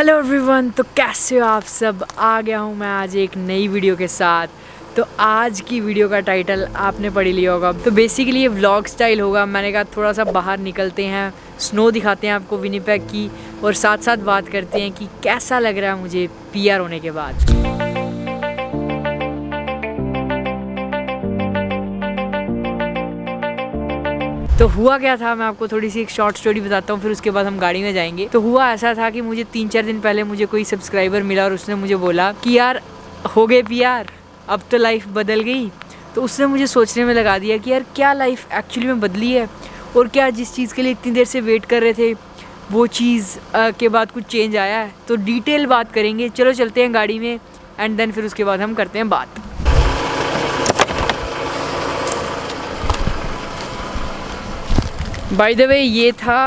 Hello everyone, तो कैसे हो आप सब। आ गया हूँ मैं आज एक नई वीडियो के साथ। तो आज की वीडियो का टाइटल आपने पढ़ लिया होगा। तो बेसिकली ये व्लॉग स्टाइल होगा। मैंने कहा थोड़ा सा बाहर निकलते हैं, स्नो दिखाते हैं आपको विनिपेग की, और साथ साथ बात करते हैं कि कैसा लग रहा है मुझे पीआर होने के बाद। तो हुआ क्या था, मैं आपको थोड़ी सी एक शॉर्ट स्टोरी बताता हूँ, फिर उसके बाद हम गाड़ी में जाएंगे। तो हुआ ऐसा था कि मुझे 3-4 दिन पहले मुझे कोई सब्सक्राइबर मिला और उसने मुझे बोला कि यार हो गए पीआर, अब तो लाइफ बदल गई। तो उसने मुझे सोचने में लगा दिया कि यार क्या लाइफ एक्चुअली में बदली है, और क्या जिस चीज़ के लिए इतनी देर से वेट कर रहे थे वो चीज़ के बाद कुछ चेंज आया है। तो डिटेल बात करेंगे, चलो चलते हैं गाड़ी में, एंड देन फिर उसके बाद हम करते हैं बात। बाय द वे ये था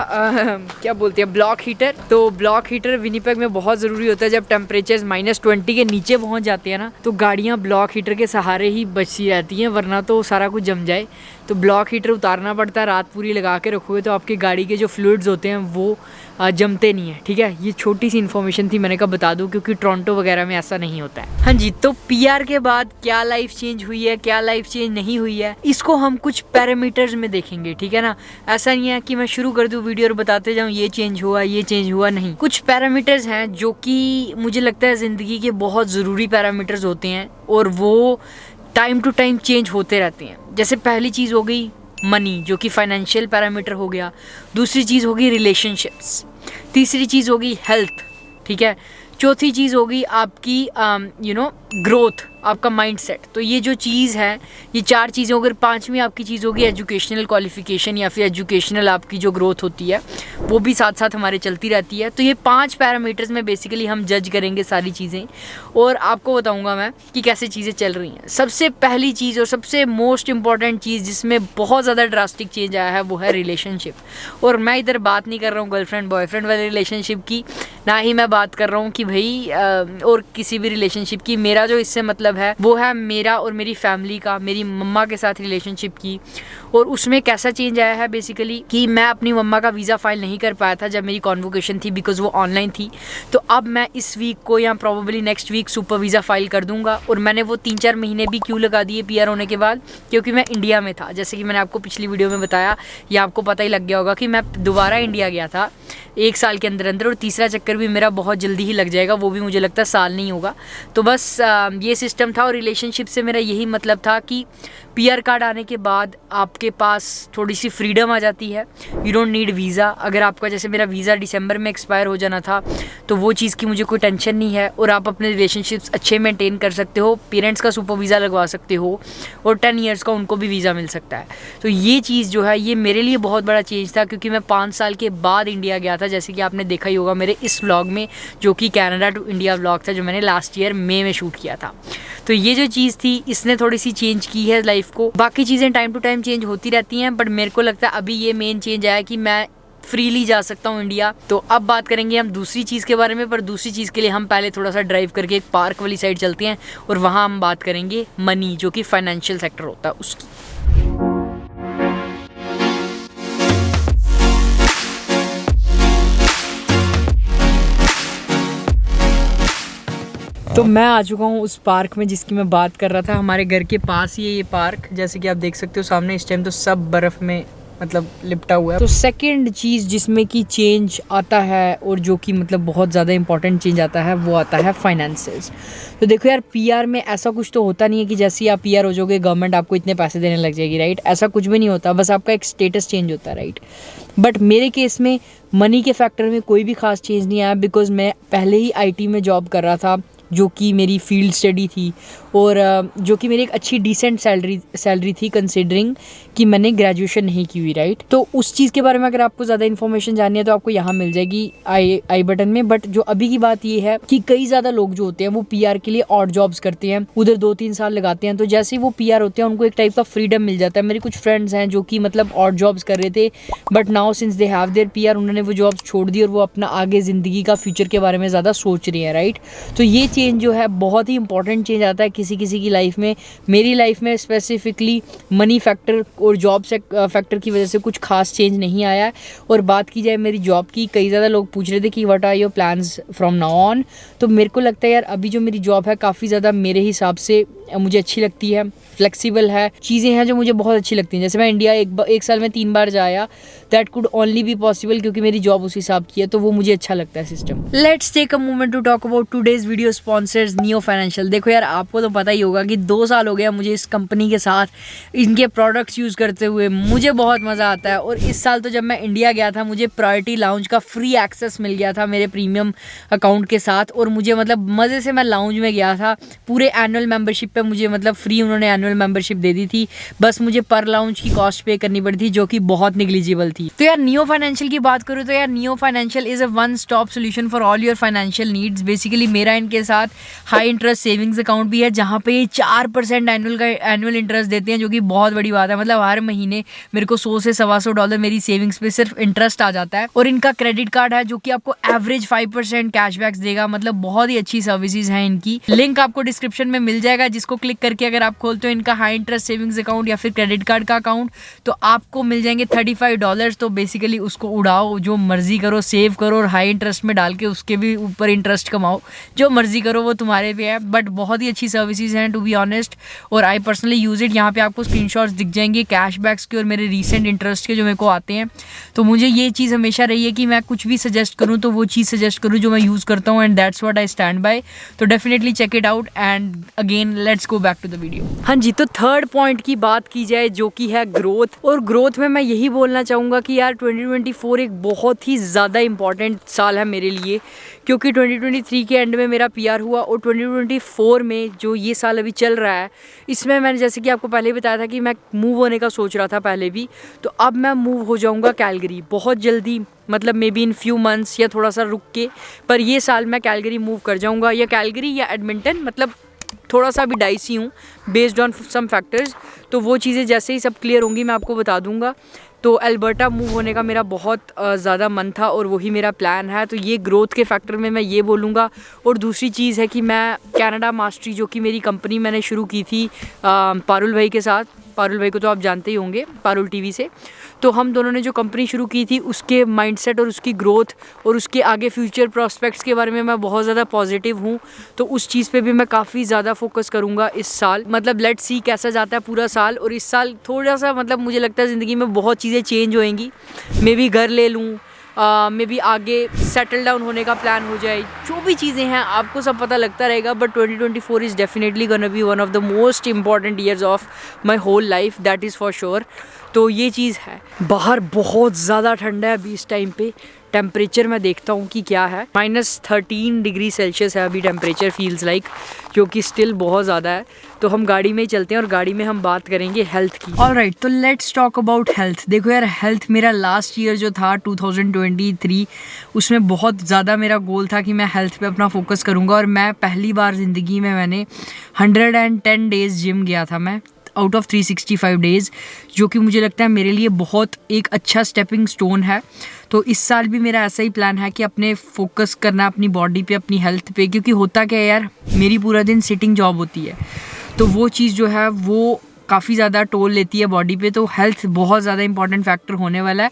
क्या बोलते हैं, ब्लॉक हीटर। तो ब्लॉक हीटर विनिपेग में बहुत ज़रूरी होता है। जब टेम्परेचर -20 के नीचे पहुंच जाते हैं ना, तो गाड़ियां ब्लॉक हीटर के सहारे ही बची रहती हैं, वरना तो सारा कुछ जम जाए। तो ब्लॉक हीटर उतारना पड़ता है, रात पूरी लगा के रखोगे तो आपकी गाड़ी के जो फ्लूइड्स होते हैं वो जमते नहीं है। ठीक है, ये छोटी सी इन्फॉर्मेशन थी, मैंने कहा बता दूं, क्योंकि टोरंटो वगैरह में ऐसा नहीं होता है। हाँ जी, तो पीआर के बाद क्या लाइफ चेंज हुई है, क्या लाइफ चेंज नहीं हुई है, इसको हम कुछ पैरामीटर्स में देखेंगे। ठीक है ना, ऐसा नहीं है कि मैं शुरू कर दूं वीडियो और बताते जाऊं ये चेंज हुआ ये चेंज हुआ, नहीं। कुछ पैरामीटर्स हैं जो कि मुझे लगता है ज़िंदगी के बहुत ज़रूरी पैरामीटर्स होते हैं, और वो टाइम टू टाइम चेंज होते रहते हैं। जैसे पहली चीज़ हो गई मनी, जो कि फाइनेंशियल पैरामीटर हो गया। दूसरी चीज़ होगी रिलेशनशिप्स। तीसरी चीज़ होगी हेल्थ। ठीक है, चौथी चीज़ होगी आपकी ग्रोथ, आपका माइंडसेट। तो ये जो चीज़ है, ये 4 चीज़ें। अगर 5वीं आपकी चीज़ होगी एजुकेशनल क्वालिफिकेशन, या फिर एजुकेशनल आपकी जो ग्रोथ होती है वो भी साथ साथ हमारे चलती रहती है। तो ये 5 पैरामीटर्स में बेसिकली हम जज करेंगे सारी चीज़ें, और आपको बताऊंगा मैं कि कैसे चीज़ें चल रही हैं। सबसे पहली चीज़ और सबसे मोस्ट इंपॉर्टेंट चीज़ जिसमें बहुत ज़्यादा ड्रास्टिक चेंज आया है वो है रिलेशनशिप। और मैं इधर बात नहीं कर रहा हूँ गर्लफ्रेंड बॉयफ्रेंड वाले रिलेशनशिप की, ना ही मैं बात कर रहा हूँ कि भाई और किसी भी रिलेशनशिप की। मेरा जो इससे मतलब है वो है मेरा और मेरी फैमिली का, मेरी मम्मा के साथ रिलेशनशिप की। और उसमें कैसा चेंज आया है बेसिकली कि मैं अपनी मम्मा का वीज़ा फाइल नहीं कर पाया था जब मेरी कॉन्वोकेशन थी, बिकॉज वो ऑनलाइन थी। तो अब मैं इस वीक को या probably next week super visa file कर दूंगा। और मैंने वो 3-4 महीने भी क्यों लगा दिए पीआर होने के बाद, क्योंकि मैं इंडिया में था। जैसे कि मैंने आपको पिछली वीडियो में बताया, या आपको पता ही लग गया होगा कि मैं दोबारा इंडिया गया था 1 साल के अंदर अंदर, और तीसरा चक्कर भी मेरा बहुत जल्दी ही लग जाएगा, वो भी मुझे लगता है साल नहीं होगा। तो बस ये सिस्टम था। और रिलेशनशिप से मेरा यही मतलब था कि पीआर कार्ड आने के बाद आपके पास थोड़ी सी फ्रीडम आ जाती है। You don't need visa. अगर आपका, जैसे मेरा वीज़ा दिसंबर में एक्सपायर हो जाना था, तो वो चीज़ की मुझे कोई टेंशन नहीं है, और आप अपने रिलेशनशिप्स अच्छे मेंटेन कर सकते हो। पेरेंट्स का सुपर वीज़ा लगवा सकते हो, और 10 ईयर्स का उनको भी वीज़ा मिल सकता है। तो ये चीज़ जो है, ये मेरे लिए बहुत बड़ा चेंज था, क्योंकि मैं 5 साल के बाद इंडिया गया था, जैसे कि आपने देखा ही होगा मेरे इस व्लॉग में, जो कि कनाडा टू इंडिया व्लॉग था, जो मैंने लास्ट ईयर मई में शूट किया था। तो ये जो चीज़ थी, इसने थोड़ी सी चेंज की है लाइफ को। बाकी चीज़ें टाइम टू टाइम चेंज होती रहती हैं, बट मेरे को लगता है अभी ये मेन चेंज आया कि मैं फ्रीली जा सकता हूँ इंडिया। तो अब बात करेंगे हम दूसरी चीज़ के बारे में, पर दूसरी चीज़ के लिए हम पहले थोड़ा सा ड्राइव करके एक पार्क वाली साइड चलते हैं, और वहाँ हम बात करेंगे मनी, जो कि फाइनेंशियल सेक्टर होता है उसकी। तो मैं आ चुका हूँ उस पार्क में जिसकी मैं बात कर रहा था। हमारे घर के पास ही है ये पार्क, जैसे कि आप देख सकते हो सामने। इस टाइम तो सब बर्फ़ में मतलब लिपटा हुआ है। तो सेकंड चीज़ जिसमें कि चेंज आता है, और जो कि मतलब बहुत ज़्यादा इंपॉर्टेंट चेंज आता है, वो आता है फाइनेंसेस। तो देखो यार, पीआर में ऐसा कुछ तो होता नहीं है कि जैसे ही आप पीआर हो जाओगे गवर्नमेंट आपको इतने पैसे देने लग जाएगी, राइट। ऐसा कुछ भी नहीं होता, बस आपका एक स्टेटस चेंज होता है, राइट। बट मेरे केस में मनी के फैक्टर में कोई भी खास चेंज नहीं आया, बिकॉज मैं पहले ही IT में जॉब कर रहा था, जो कि मेरी फील्ड स्टडी थी, और जो कि मेरी एक अच्छी डिसेंट सैलरी थी, कंसिडरिंग कि मैंने ग्रेजुएशन नहीं की हुई, राइट। तो उस चीज़ के बारे में अगर आपको ज़्यादा इन्फॉर्मेशन जाननी है तो आपको यहाँ मिल जाएगी आई बटन में। बट जो अभी की बात ये है कि कई ज़्यादा लोग जो होते हैं वो पीआर के लिए ऑड जॉब्स करते हैं, उधर 2-3 साल लगाते हैं। तो जैसे ही वो पीआर होते हैं उनको एक टाइप का फ्रीडम मिल जाता है। मेरे कुछ फ्रेंड्स हैं जो कि मतलब ऑड जॉब्स कर रहे थे, but now since they have their PR, उन्होंने वो जॉब्स छोड़ दी और वो अपना आगे ज़िंदगी का फ्यूचर के बारे में ज़्यादा सोच रही हैं, राइट। तो ये चीज़ चेंज जो है बहुत ही इंपॉर्टेंट चेंज आता है किसी किसी की लाइफ में। मेरी लाइफ में स्पेसिफिकली मनी फैक्टर और जॉब फैक्टर की वजह से कुछ खास चेंज नहीं आया है। और बात की जाए मेरी जॉब की, कई ज़्यादा लोग पूछ रहे थे कि what are your plans from now on. तो मेरे को लगता है यार अभी जो मेरी जॉब है काफ़ी ज़्यादा मेरे हिसाब से मुझे अच्छी लगती है, फ्लेक्सिबल है, चीज़ें हैं जो मुझे बहुत अच्छी लगती हैं। जैसे मैं इंडिया एक साल में 3 बार जाया, that could only be possible क्योंकि मेरी जॉब उस हिसाब की है, तो वो मुझे अच्छा लगता है system. Let's take a moment to talk about today's video sponsors Neo Financial. देखो यार आपको तो पता ही होगा कि 2 साल हो गया मुझे इस कंपनी के साथ इनके प्रोडक्ट्स यूज़ करते हुए, मुझे बहुत मज़ा आता है। और इस साल तो जब मैं इंडिया गया था मुझे प्रायोरिटी लाउंज का फ्री एक्सेस मिल गया था मेरे प्रीमियम अकाउंट के साथ, और मुझे मतलब मज़े से मैं लाउंज में गया था। पूरे एनुअल मेंबरशिप पे मुझे मतलब फ्री उन्होंने एनुअल मेंबरशिप दे दी थी, बस मुझे पर लाउंज की कॉस्ट पे करनी पड़ी थी जो कि बहुत निग्लिजिबल थी। तो यार नियो फाइनेंशियल की बात करूँ तो यार neo financial is a one stop solution for all your financial needs. Basically मेरा इनके साथ हाई इंटरेस्ट सेविंग्स अकाउंट भी है जहाँ पे ये 4% एनुअल इंटरेस्ट देते हैं, जो कि बहुत बड़ी बात है। मतलब हर महीने मेरे को $100 से $125 मेरी सेविंग्स पे सिर्फ इंटरेस्ट आ जाता है। और इनका क्रेडिट कार्ड है जो कि आपको एवरेज 5% कैशबैक्स देगा। मतलब बहुत ही अच्छी सर्विसेज हैं इनकी। लिंक आपको डिस्क्रिप्शन में मिल जाएगा, जिसको क्लिक करके अगर आप खोलते हो इनका हाई इंटरेस्ट सेविंग्स अकाउंट या फिर क्रेडिट कार्ड का अकाउंट, तो आपको मिल जाएंगे $35। तो बेसिकली उसको उड़ाओ, जो मर्जी करो, सेव करो और हाई इंटरेस्ट में डाल के उसके भी ऊपर इंटरेस्ट कमाओ, जो मर्जी करो वो तुम्हारे पे है। बट बहुत ही अच्छी सर्विसेज हैं टू बी ऑनेस्ट, और आई पर्सनली यूज़ इट। यहाँ पे आपको स्क्रीनशॉट्स दिख जाएंगे कैशबैक्स के और मेरे रीसेंट इंटरेस्ट के जो मेरे को आते हैं। तो मुझे ये चीज़ हमेशा रही है कि मैं कुछ भी सजेस्ट करूँ तो वो चीज़ सजेस्ट करूँ जो मैं यूज़ करता हूँ, and that's what I stand by. तो definitely check it out and again let's go back to the video. हाँ जी, तो थर्ड पॉइंट की बात की जाए जो कि है ग्रोथ। और ग्रोथ में मैं यही बोलना चाहूँगा कि यार 2024 एक बहुत ही ज़्यादा इंपॉर्टेंट साल है मेरे लिए, क्योंकि 2023 के एंड में मेरा पीआर हुआ और 2024 में जो ये साल अभी चल रहा है इसमें मैंने जैसे कि आपको पहले ही बताया था कि मैं मूव होने का सोच रहा था पहले भी, तो अब मैं मूव हो जाऊँगा कैलगरी बहुत जल्दी, मतलब may be in few months या थोड़ा सा रुक के, पर ये साल मैं कैलगरी मूव कर जाऊँगा, या कैलगरी या एडमिंटन, मतलब थोड़ा सा भी डाइसी हूँ बेस्ड ऑन सम फैक्टर्स। तो वो चीज़ें जैसे ही सब क्लियर होंगी मैं आपको बता दूंगा। तो अल्बर्टा मूव होने का मेरा बहुत ज़्यादा मन था और वही मेरा प्लान है। तो ये ग्रोथ के फैक्टर में मैं ये बोलूँगा। और दूसरी चीज़ है कि मैं कनाडा मास्टरी, जो कि मेरी कंपनी मैंने शुरू की थी पारुल भाई के साथ, पारुल भाई को तो आप जानते ही होंगे पारुल टीवी से, तो हम दोनों ने जो कंपनी शुरू की थी उसके माइंडसेट और उसकी ग्रोथ और उसके आगे फ्यूचर प्रॉस्पेक्ट्स के बारे में मैं बहुत ज़्यादा पॉजिटिव हूँ। तो उस चीज़ पे भी मैं काफ़ी ज़्यादा फोकस करूँगा इस साल। मतलब लेट्स सी कैसा जाता है पूरा साल। और इस साल थोड़ा सा मतलब मुझे लगता है ज़िंदगी में बहुत चीज़ें चेंज होएंगी। मे बी घर ले लूँ, मे बी आगे सेटल डाउन होने का प्लान हो जाए, जो भी चीज़ें हैं आपको सब पता लगता रहेगा। But 2024 is definitely gonna be one of the most important years of my whole life, that is for sure. तो ये चीज़ है। बाहर बहुत ज़्यादा ठंडा है अभी इस टाइम पे। टेम्परेचर मैं देखता हूँ कि क्या है, -13 डिग्री सेल्सियस है अभी टेम्परेचर फील्स लाइक, जो कि स्टिल बहुत ज़्यादा है। तो हम गाड़ी में ही चलते हैं और गाड़ी में हम बात करेंगे हेल्थ की। ऑलराइट, तो लेट्स टॉक अबाउट हेल्थ। देखो यार, हेल्थ मेरा लास्ट ईयर जो था 2023, उसमें बहुत ज़्यादा मेरा गोल था कि मैं हेल्थ पे अपना फोकस करूँगा। और मैं पहली बार ज़िंदगी में मैंने 110 डेज़ जिम गया था मैं, आउट ऑफ 365 डेज़, जो कि मुझे लगता है मेरे लिए बहुत एक अच्छा स्टेपिंग स्टोन है। तो इस साल भी मेरा ऐसा ही प्लान है कि अपने फोकस करना अपनी बॉडी पे, अपनी हेल्थ पे, क्योंकि होता क्या है यार, मेरी पूरा दिन सिटिंग जॉब होती है, तो वो चीज़ जो है वो काफ़ी ज़्यादा टोल लेती है बॉडी पे। तो हेल्थ बहुत ज़्यादा इंपॉर्टेंट फैक्टर होने वाला है।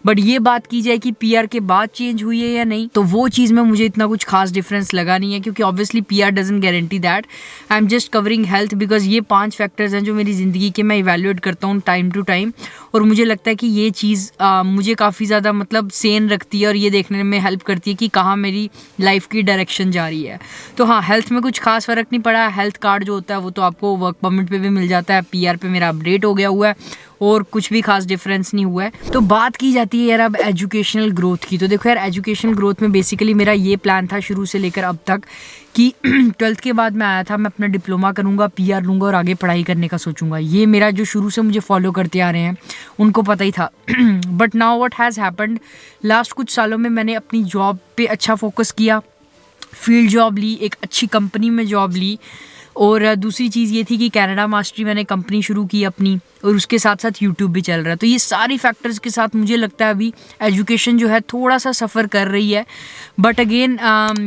बट ये बात की जाए कि पीआर के बाद चेंज हुई है या नहीं, तो वो चीज़ में मुझे इतना कुछ खास डिफरेंस लगा नहीं है, क्योंकि obviously PR doesn't guarantee that. I am just covering health because ये 5 फैक्टर्स हैं जो मेरी ज़िंदगी के मैं इवैल्यूएट करता हूँ टाइम टू टाइम। और मुझे लगता है कि ये चीज़ मुझे काफ़ी ज़्यादा मतलब सेन रखती है और ये देखने में हेल्प करती है कि कहाँ मेरी लाइफ की डायरेक्शन जा रही है। तो हाँ, हेल्थ में कुछ खास फ़र्क नहीं पड़ा। हेल्थ कार्ड जो होता है वो तो आपको वर्क परमिट पे भी मिल जाता है, पीआर पे मेरा अपडेट हो गया हुआ है और कुछ भी खास डिफरेंस नहीं हुआ है। तो बात की जाती है यार अब एजुकेशनल ग्रोथ की। तो देखो यार, एजुकेशनल ग्रोथ में बेसिकली मेरा ये प्लान था शुरू से लेकर अब तक कि 12th के बाद मैं आया था, मैं अपना डिप्लोमा करूँगा, पीआर लूँगा और आगे पढ़ाई करने का सोचूंगा। ये मेरा जो शुरू से मुझे फॉलो करते आ रहे हैं उनको पता ही था। But now what has happened, last कुछ सालों में मैंने अपनी जॉब पे अच्छा फोकस किया, फील्ड जॉब ली, एक अच्छी कंपनी में जॉब ली, और दूसरी चीज़ ये थी कि कनाडा मास्टरी मैंने कंपनी शुरू की अपनी, और उसके साथ साथ यूट्यूब भी चल रहा है। तो ये सारी फैक्टर्स के साथ मुझे लगता है अभी एजुकेशन जो है थोड़ा सा सफ़र कर रही है। बट अगेन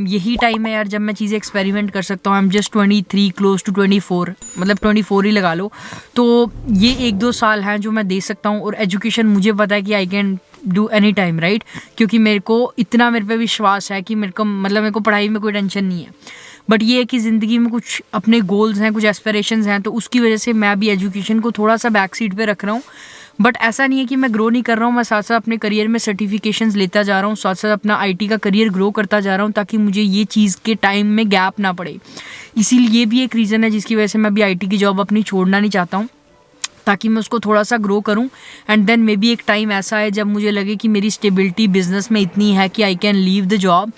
यही टाइम है यार जब मैं चीज़ें एक्सपेरिमेंट कर सकता हूँ। I am just 23 close to 24, मतलब 24 ही लगा लो। तो ये 1-2 साल हैं जो मैं दे सकता हूँ, और एजुकेशन मुझे पता है कि I can do any time, right? क्योंकि मेरे को इतना मेरे पे विश्वास है कि मेरे को पढ़ाई में कोई टेंशन नहीं है। बट ये है कि ज़िंदगी में कुछ अपने गोल्स हैं, कुछ एस्पिरेशंस हैं, तो उसकी वजह से मैं भी एजुकेशन को थोड़ा सा बैक सीट पे रख रहा हूँ। बट ऐसा नहीं है कि मैं ग्रो नहीं कर रहा हूँ, मैं साथ साथ अपने करियर में सर्टिफिकेशंस लेता जा रहा हूँ, साथ साथ अपना IT का करियर ग्रो करता जा रहा हूँ, ताकि मुझे ये चीज़ के टाइम में गैप ना पड़े। इसीलिए ये भी एक रीज़न है जिसकी वजह से मैं अभी IT की जॉब अपनी छोड़ना नहीं चाहता हूँ, ताकि मैं उसको थोड़ा सा ग्रो करूं। एंड देन मे बी एक टाइम ऐसा है जब मुझे लगे कि मेरी स्टेबिलिटी बिजनेस में इतनी है कि I can leave the job,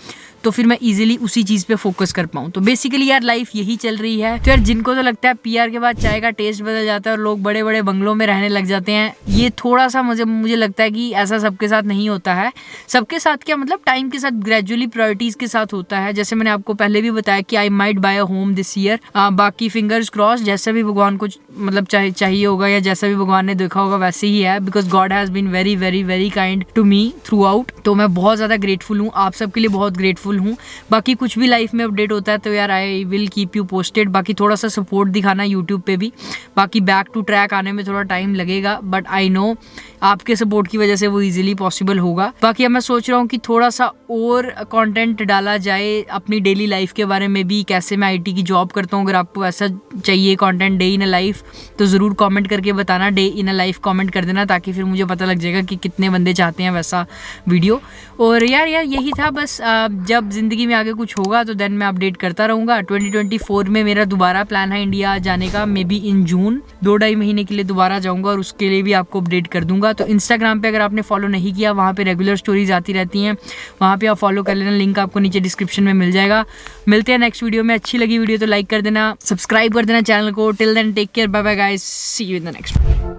तो फिर मैं इजीली उसी चीज़ पे फोकस कर पाऊँ। तो बेसिकली यार लाइफ यही चल रही है। तो यार जिनको तो लगता है PR के बाद चाय का टेस्ट बदल जाता है और लोग बड़े बड़े बंगलों में रहने लग जाते हैं, ये थोड़ा सा मुझे लगता है कि ऐसा सबके साथ नहीं होता है। सबके साथ क्या मतलब टाइम के साथ ग्रेजुअली प्रायोरिटीज़ के साथ होता है। जैसे मैंने आपको पहले भी बताया कि I might buy a home this year. बाकी फिंगर्स क्रॉस, जैसा भी भगवान को मतलब चाहिए होगा या जैसा भी भगवान ने देखा होगा वैसे ही है, because God has been very very very kind to me throughout. तो मैं बहुत ज़्यादा ग्रेटफुल हूँ, आप सबके लिए बहुत ग्रेटफुल हूँ। बाकी कुछ भी लाइफ में अपडेट होता है तो यार I will keep you posted. बाकी थोड़ा सा सपोर्ट दिखाना यूट्यूब पे भी। बाकी बैक टू ट्रैक आने में थोड़ा टाइम लगेगा, बट आई नो आपके सपोर्ट की वजह से वो इजीली पॉसिबल होगा। बाकी अब मैं सोच रहा हूँ कि थोड़ा सा और कंटेंट डाला जाए अपनी डेली लाइफ के बारे में भी, कैसे मैं IT की जॉब करता हूँ। अगर आपको ऐसा चाहिए content day in a life तो ज़रूर कमेंट करके बताना, day in a life comment कर देना, ताकि फिर मुझे पता लग जाएगा कि कितने बंदे चाहते हैं वैसा वीडियो। और यार यही था बस। जब ज़िंदगी में आगे कुछ होगा तो देन मैं अपडेट करता रहूँगा। 2024 में मेरा दोबारा प्लान है इंडिया जाने का, मे बी इन जून 2-2.5 महीने के लिए दोबारा जाऊँगा, और उसके लिए भी आपको अपडेट कर दूँगा। तो इंस्टाग्राम पे अगर आपने फॉलो नहीं किया, वहाँ पे रेगुलर स्टोरीज आती रहती हैं, वहाँ पे आप फॉलो कर लेना, लिंक आपको नीचे डिस्क्रिप्शन में मिल जाएगा। मिलते हैं नेक्स्ट वीडियो में। अच्छी लगी वीडियो तो लाइक कर देना, सब्सक्राइब कर देना चैनल को। Till then take care, bye bye guys, see you in the next video.